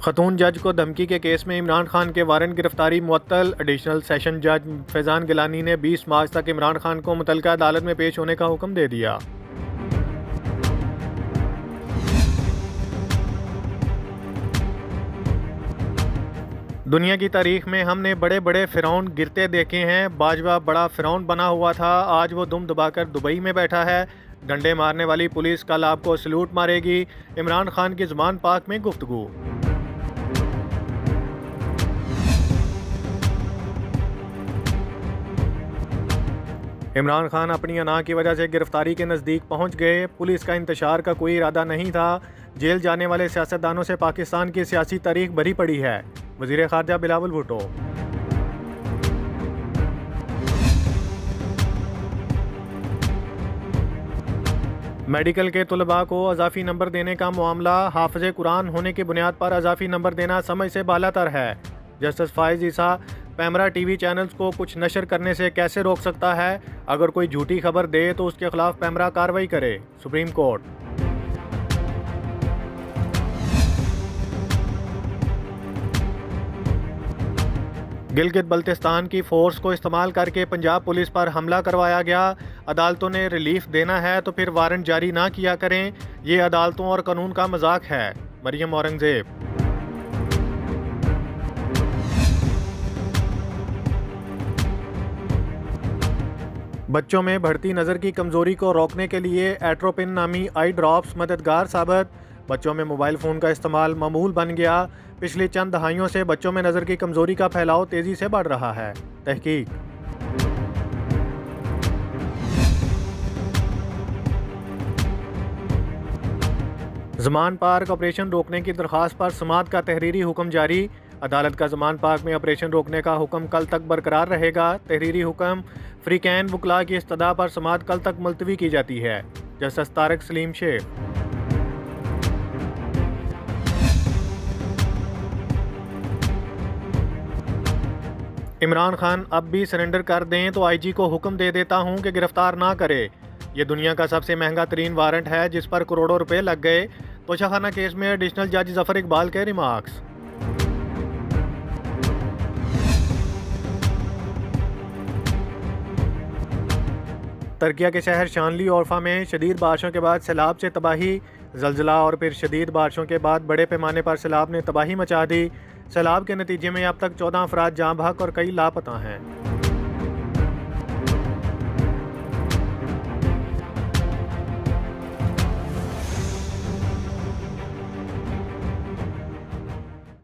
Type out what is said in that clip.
खतून जज को धमकी के केस में इमरान खान के वारंट गिरफ्तारी मुअत्तल। एडिशनल सेशन जज फैज़ान गिलानी ने 20 मार्च तक इमरान खान को मुतल्लिका अदालत में पेश होने का हुक्म दे दिया। दुनिया की तारीख में हमने बड़े बड़े फ़िरौन गिरते देखे हैं। बाजवा बड़ा फ़िरौन बना हुआ था, आज वो दुम दबाकर दुबई में बैठा है। डंडे मारने वाली पुलिस कल आपको सल्यूट मारेगी। इमरान खान की ज़ुबान पाक में गुफ्तगू। इमरान खान अपनी अना की वजह से गिरफ्तारी के नज़दीक पहुंच गए। पुलिस का इंतशार का कोई इरादा नहीं था। जेल जाने वाले सियासतदानों से पाकिस्तान की सियासी तारीख भरी पड़ी है। वज़ीर ख़ारजा बिलावल भुट्टो। मेडिकल के तलबा को अजाफी नंबर देने का मामला। हाफ़िज़ कुरान होने की बुनियाद पर अजाफी नंबर देना समझ से बालातर है। जस्टिस फाइज ईसा पैमरा टीवी चैनल्स को कुछ नशर करने से कैसे रोक सकता है? अगर कोई झूठी खबर दे तो उसके खिलाफ पैमरा कार्रवाई करे। Supreme court. गिलगित बल्तिस्तान की फोर्स को इस्तेमाल करके पंजाब पुलिस पर हमला करवाया गया। अदालतों ने रिलीफ देना है तो फिर वारंट जारी ना किया करें। ये अदालतों और कानून का मजाक है। मरियम औरंगजेब। बच्चों में बढ़ती नज़र की कमज़ोरी को रोकने के लिए एट्रोपिन नामी आई ड्रॉप्स मददगार साबित। बच्चों में मोबाइल फ़ोन का इस्तेमाल मामूल बन गया। पिछली चंद दहाइयों से बच्चों में नज़र की कमज़ोरी का फैलाव तेज़ी से बढ़ रहा है। तहकीक। ज़मान पार्क ऑपरेशन रोकने की दरख्वास्त पर समाअत का तहरीरी हुक्म जारी। अदालत का ज़मान पार्क में ऑपरेशन रोकने का हुक्म कल तक बरकरार रहेगा। तहरीरी हुक्म। फ्रीकैन वकला की इस्तदा पर समाअत कल तक मुलतवी की जाती है। जस्टिस तारिक सलीम शेख। इमरान खान अब भी सरेंडर कर दें तो आईजी को हुक्म दे देता हूं कि गिरफ्तार ना करे। ये दुनिया का सबसे महंगा तरीन वारंट है जिस पर करोड़ों रुपए लग गए। तोशाखाना केस में एडिशनल जज जफर इकबाल के रिमार्क्स। तुर्किया के शहर शानली ओरफा में शदीद बारिशों के बाद सैलाब से तबाही। जलजला और फिर शदीद बारिशों के बाद बड़े पैमाने पर सैलाब ने तबाही मचा दी। सैलाब के नतीजे में अब तक 14 अफराद जाँ बहक और कई लापता हैं।